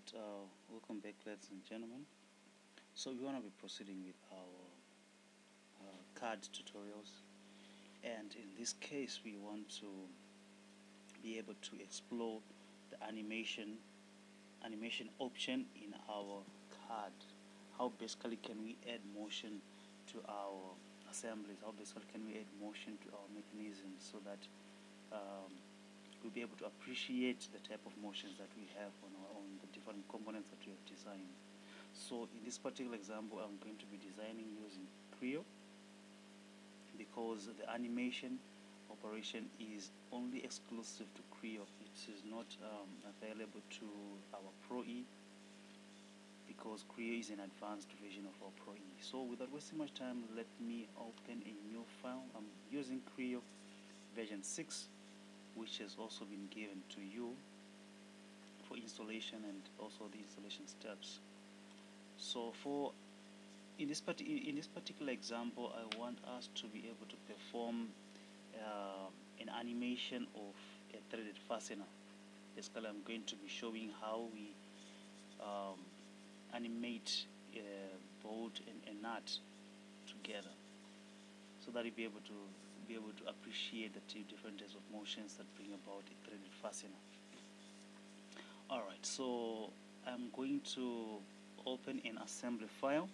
Alright, welcome back, ladies and gentlemen. So we want to be proceeding with our CAD tutorials, and in this case we want to be able to explore the animation option in our CAD. How basically can we add motion to our assemblies? How basically can we add motion to our mechanisms so that we'll be able to appreciate the type of motions that we have on the different components that we have designed. So in this particular example, I'm going to be designing using Creo, because the animation operation is only exclusive to Creo. It is not available to our Pro E, because Creo is an advanced version of our Pro E. So without wasting much time, let me open a new file. I'm using Creo version 6, which has also been given to you for installation and also the installation steps. So in this particular example, I want us to be able to perform an animation of a threaded fastener. Basically, I'm going to be showing how we animate a bolt and a nut together, so that you'll be able to appreciate the two different types of motions that bring about a threaded fastener. Alright, so I'm going to open an assembly file,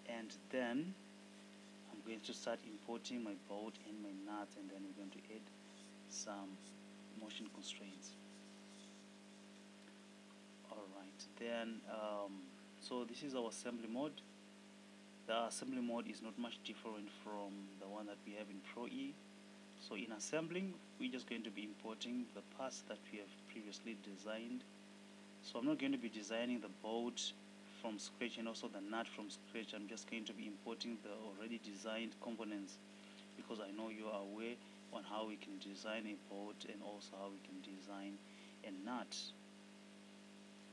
and then I'm going to start importing my bolt and my nuts, and then we're going to add some motion constraints. Alright, then so this is our assembly mode. The assembly mode is not much different from the one that we have in Pro E. So in assembling, we're just going to be importing the parts that we have previously designed. So I'm not going to be designing the bolt from scratch and also the nut from scratch. I'm just going to be importing the already designed components, because I know you are aware on how we can design a bolt and also how we can design a nut.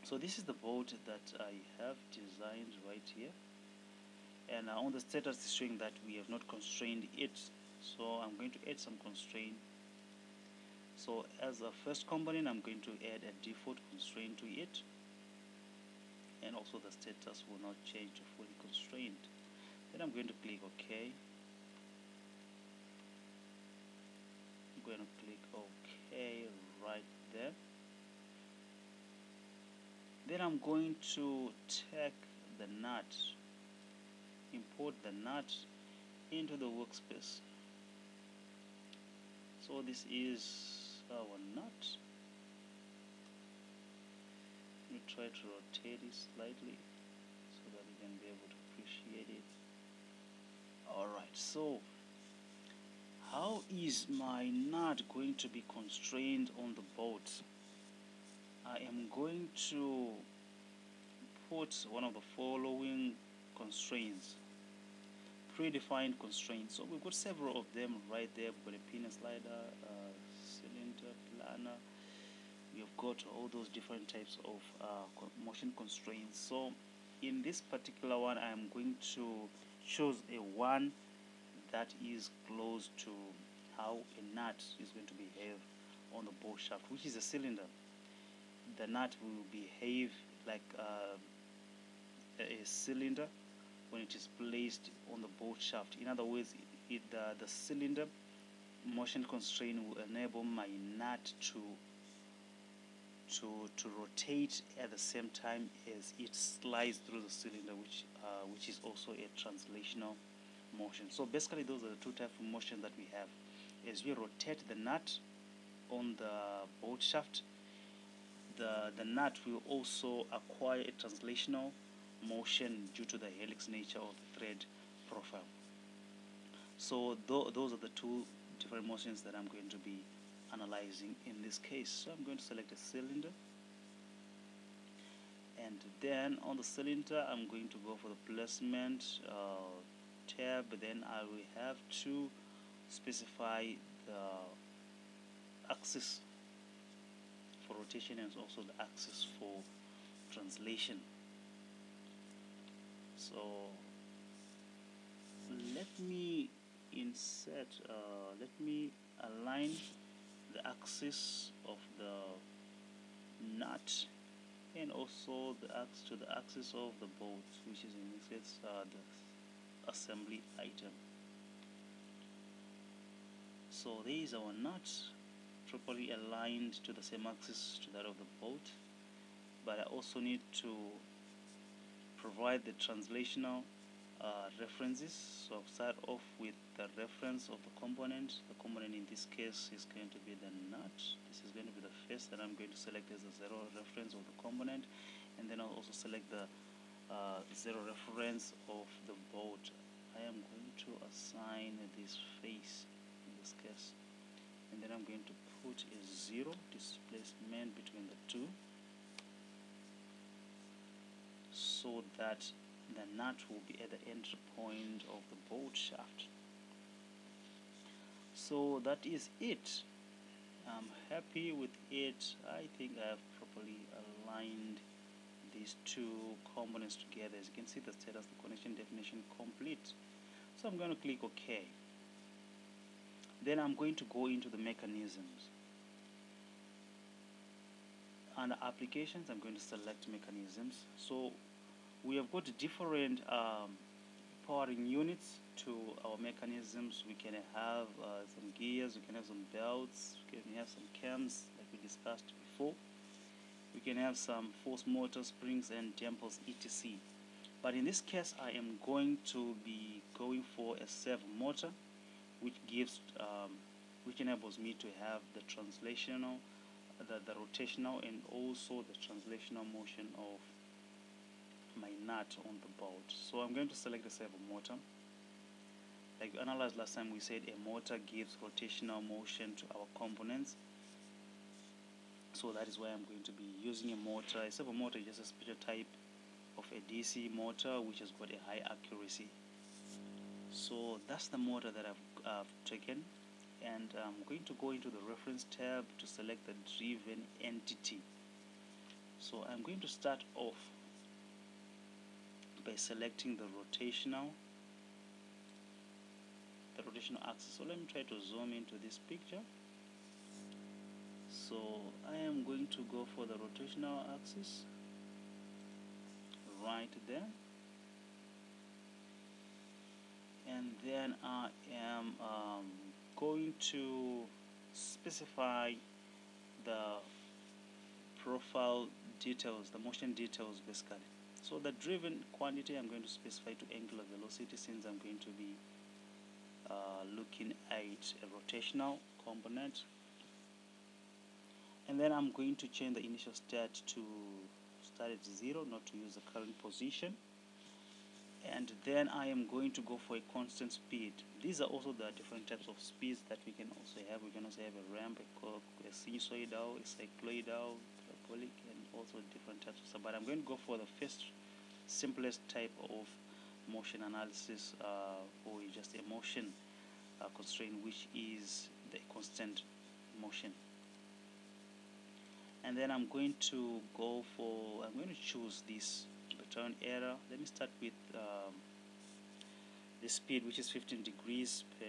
So this is the bolt that I have designed right here, and on the status is showing that we have not constrained it. So I'm going to add some constraint. So as a first component, I'm going to add a default constraint to it, and also the status will not change to fully constrained. Then I'm going to click OK. I'm going to click OK right there. Then I'm going to take the nut, import the nut into the workspace. So this is our nut. Let me try to rotate it slightly so that you can be able to appreciate it. Alright, so how is my nut going to be constrained on the bolt? I am going to put one of the following constraints, predefined constraints. So we've got several of them right there. We've got a pin slider, cylinder, planer. We've got all those different types of motion constraints. So in this particular one, I'm going to choose a one that is close to how a nut is going to behave on the bolt shaft, which is a cylinder. The nut will behave like a cylinder when it is placed on the bolt shaft. In other words, the cylinder motion constraint will enable my nut to rotate at the same time as it slides through the cylinder, which is also a translational motion. So basically, those are the two types of motion that we have. As we rotate the nut on the bolt shaft, the nut will also acquire a translational motion due to the helix nature of the thread profile. So those are the two different motions that I'm going to be analyzing in this case. So I'm going to select a cylinder, and then on the cylinder I'm going to go for the placement tab. Then I will have to specify the axis for rotation and also the axis for translation. So let me align the axis of the nut and also to the axis of the bolt, which is in this case the assembly item. So there is our nut properly aligned to the same axis to that of the bolt, but I also need to provide the translational references. So I'll start off with the reference of the component. The component in this case is going to be the nut. This is going to be the first that I'm going to select as a 0 reference of the component, and then I'll also select the 0 reference of the bolt. I am going to assign this face in this case, and then I'm going to put a 0 displacement between the two, so that the nut will be at the entry point of the bolt shaft. So that is it. I'm happy with it. I think I have properly aligned these two components together. As you can see, the status, the connection definition complete. So I'm going to click OK. Then I'm going to go into the mechanisms. Under applications, I'm going to select mechanisms. So we have got different powering units to our mechanisms. We can have some gears, we can have some belts, we can have some cams like we discussed before. We can have some force motor springs and dampers, etc. But in this case, I am going to be going for a servo motor, which gives which enables me to have the translational, the rotational, and also the translational motion of my nut on the bolt. So I'm going to select the servo motor. Like we analyzed last time, we said a motor gives rotational motion to our components. So that is why I'm going to be using a motor. A servo motor is just a special type of a DC motor which has got a high accuracy. So that's the motor that I've taken, and I'm going to go into the reference tab to select the driven entity. So I'm going to start off by selecting the rotational axis. So let me try to zoom into this picture. So I am going to go for the rotational axis right there, and then I am going to specify the profile details, the motion details basically. So the driven quantity I'm going to specify to angular velocity, since I'm going to be looking at a rotational component. And then I'm going to change the initial state to start at 0, not to use the current position. And then I am going to go for a constant speed. These are also the different types of speeds that we can also have. We can also have a ramp, a sinusoidal, a cycloidal, parabolic, and also different types of stuff. But I'm going to go for the first simplest type of motion analysis, or just a motion constraint, which is the constant motion. And then I'm going to choose this return error. Let me start with the speed, which is 15 degrees per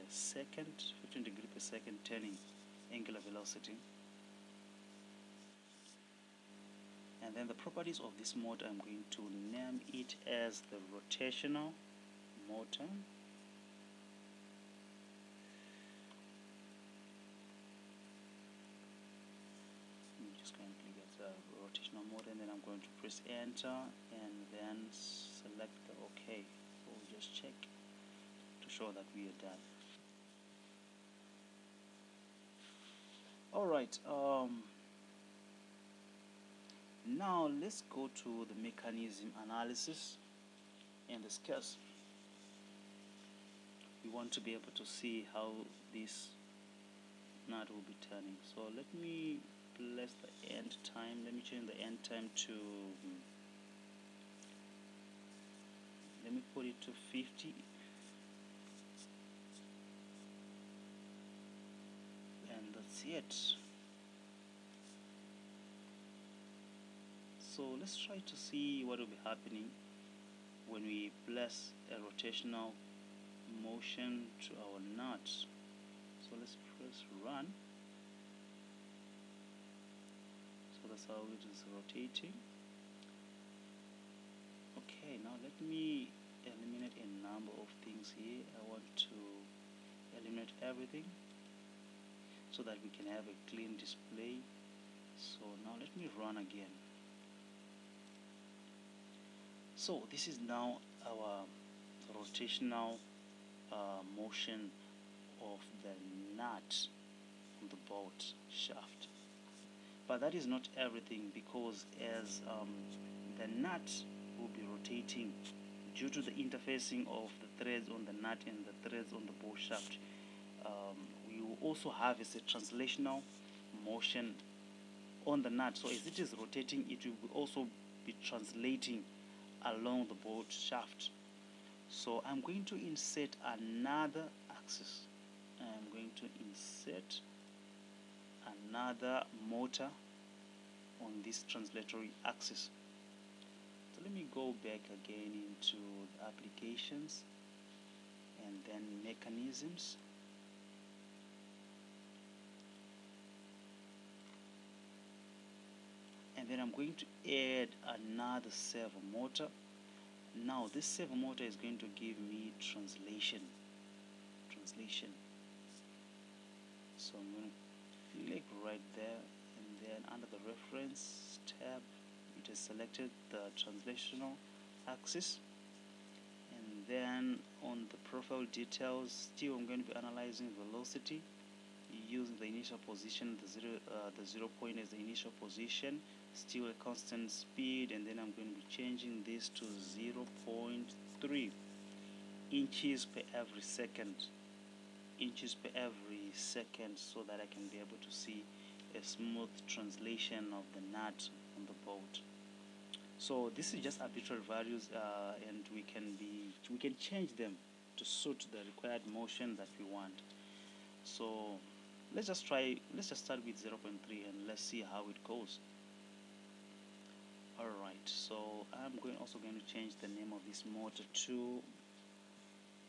second, 15 degrees per second turning angular velocity. And then the properties of this motor, I'm going to name it as the rotational motor. I'm just going to click at the rotational motor, and then I'm going to press enter, and then select the OK. So we'll just check to show that we are done. Alright, now let's go to the mechanism analysis. In this case, we want to be able to see how this nut will be turning. So let me place the end time. Let me change the end time to, let me put it to 50. And that's it. So let's try to see what will be happening when we place a rotational motion to our nut. So let's press run. So that's how it is rotating. Okay, now let me eliminate a number of things here. I want to eliminate everything so that we can have a clean display. So now let me run again. So this is now our rotational motion of the nut on the bolt shaft. But that is not everything, because as the nut will be rotating due to the interfacing of the threads on the nut and the threads on the bolt shaft, we will also have a translational motion on the nut. So as it is rotating, it will also be translating along the bolt shaft. So I'm going to insert another axis. I'm going to insert another motor on this translatory axis. So let me go back again into the applications and then mechanisms. And then I'm going to add another servo motor. Now this servo motor is going to give me translation. So I'm going to click right there, and then under the reference tab, it has selected the translational axis. And then on the profile details, still I'm going to be analyzing velocity using the initial position, the 0 point as the initial position, still a constant speed, and then I'm going to be changing this to 0.3 inches per every second. So that I can be able to see a smooth translation of the nut on the bolt. So this is just arbitrary values, and we can change them to suit the required motion that we want. So let's just start with 0.3 and let's see how it goes. Alright, so I'm also going to change the name of this motor to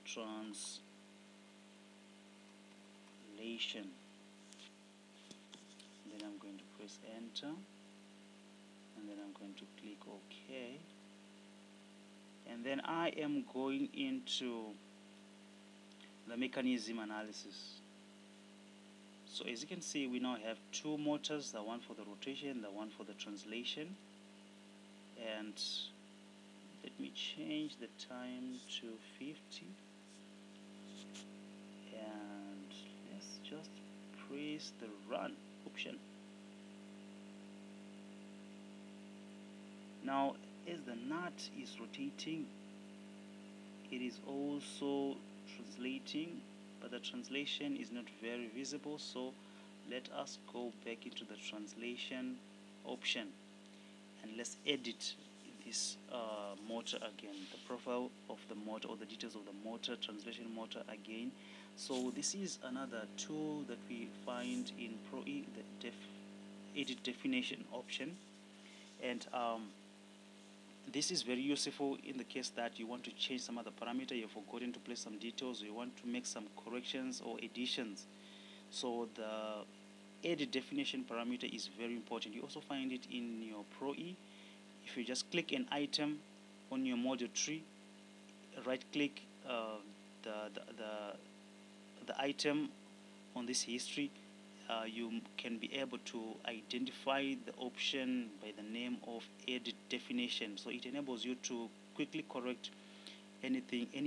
translation. Then I'm going to press enter, and then I'm going to click OK, and then I am going into the mechanism analysis. So as you can see, we now have two motors, the one for the rotation, the one for the translation. And let me change the time to 50, and let's just press the run option. Now as the nut is rotating, it is also translating, but the translation is not very visible. So let us go back into the translation option, and let's edit this motor again, the profile of the motor or the details of the motor, translation motor again. So this is another tool that we find in Creo, the edit definition option, and this is very useful in the case that you want to change some other parameter, you've forgotten to place some details, or you want to make some corrections or additions. So the edit definition parameter is very important. You also find it in your Creo. If you just click an item on your module tree, right click the item on this history, you can be able to identify the option by the name of edit definition. So it enables you to quickly correct any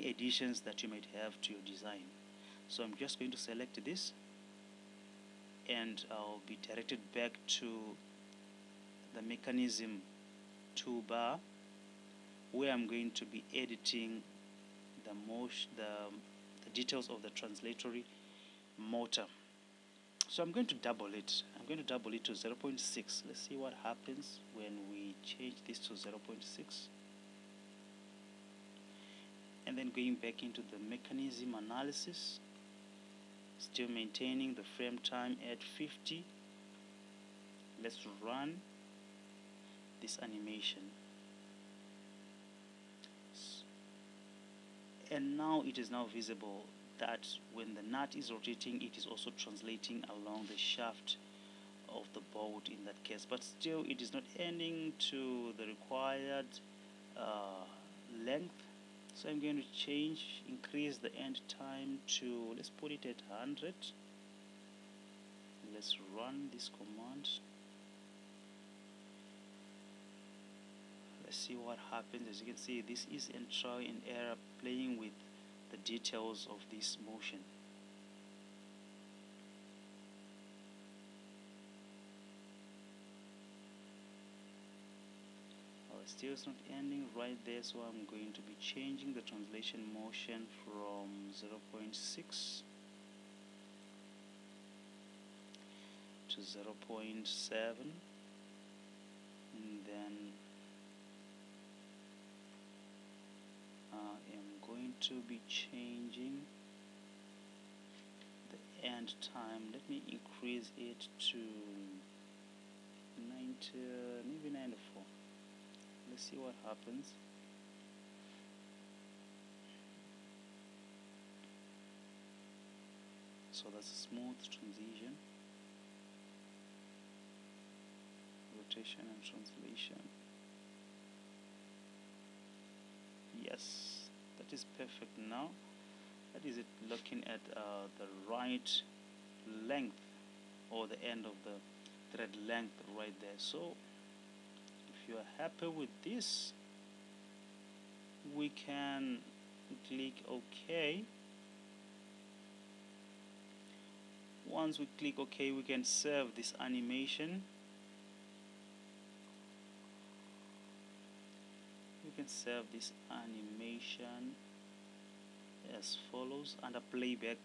additions that you might have to your design. So I'm just going to select this, and I'll be directed back to the mechanism toolbar, where I'm going to be editing the details of the translatory motor. So I'm going to double it. I'm going to double it to 0.6. Let's see what happens when we change this to 0.6. And then going back into the mechanism analysis, still maintaining the frame time at 50. Let's run this animation. And now it is now visible that when the nut is rotating, it is also translating along the shaft of the bolt in that case, but still it is not ending to the required length. So I'm going to increase the end time to, let's put it at 100. Let's run this command. Let's see what happens. As you can see, this is a trial and error, playing with the details of this motion. Still it's not ending right there, so I'm going to be changing the translation motion from 0.6 to 0.7, and then I am going to be changing the end time. Let me increase it to 90, maybe 94. Let's see what happens. So that's a smooth transition, rotation and translation. Yes, that is perfect now. That is it, looking at the right length, or the end of the thread length right there. So if you are happy with this, we can click OK. Once we click OK, we can save this animation. We can save this animation as follows under playback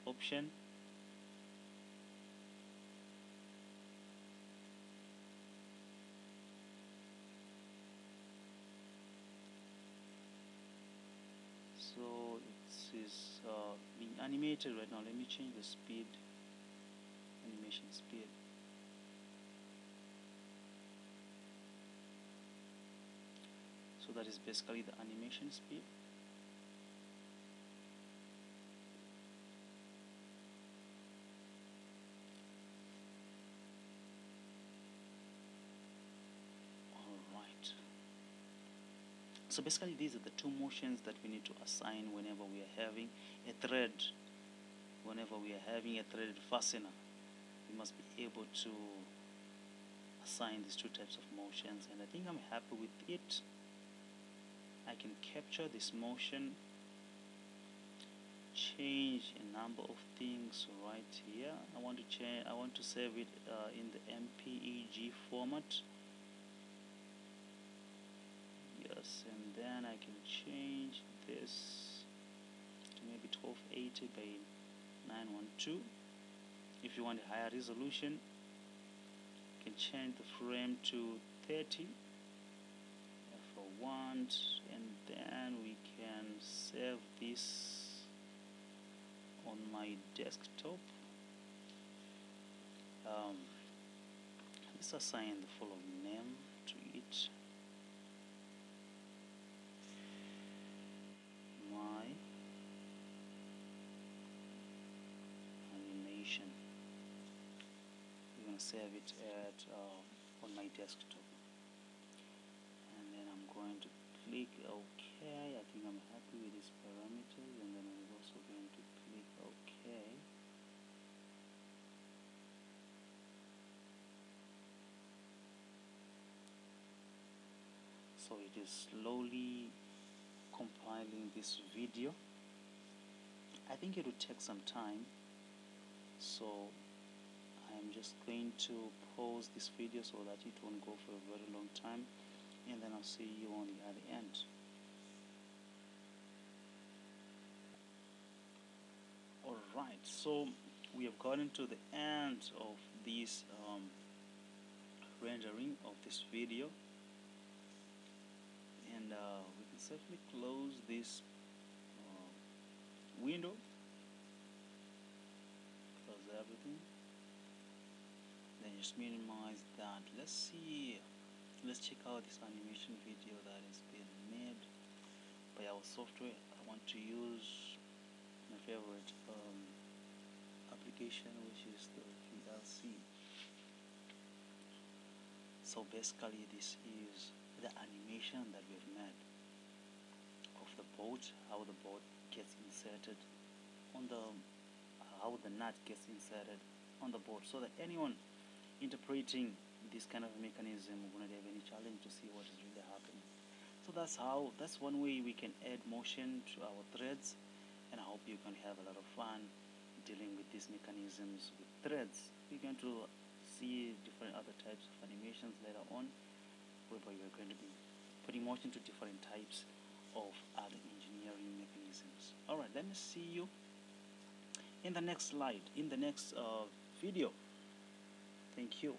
option. So it is being animated right now. Let me change the speed, animation speed. So that is basically the animation speed. Alright. So basically these are the two motions that we need to assign whenever we are having a thread. Whenever we are having a threaded fastener, we must be able to assign these two types of motions, and I think I'm happy with it. I can capture this motion, change a number of things right here. I want to save it in the MPEG format. Yes, and then I can change this to maybe 1280 by 912. If you want a higher resolution, you can change the frame to 30 if I want, and then we can save this on my desktop. Let's assign the following name to it. My animation. We're going to save it at on my desktop, and then I'm going to click OK. I think I'm happy with these parameters, and then I'm also going to click OK. So it is slowly compiling this video. I think it will take some time, so I'm just going to pause this video so that it won't go for a very long time, and then I'll see you on the other end. Alright, so we have gotten to the end of this rendering of this video, and we can safely close this window, close everything, then just minimize that. Let's check out this animation video that has been made by our software. I want to use my favorite application, which is the VLC. So basically this is the animation that we've made of the bolt, how the bolt gets inserted on the how the nut gets inserted on the bolt, so that anyone interpreting this kind of mechanism will not have any challenge to see what is really happening. So that's one way we can add motion to our threads, and I hope you can have a lot of fun dealing with these mechanisms with threads. We're going to see different other types of animations later on, whereby you're going to be putting motion to different types of other engineering mechanisms. Alright, let me see you in the next slide, in the next video. Thank you.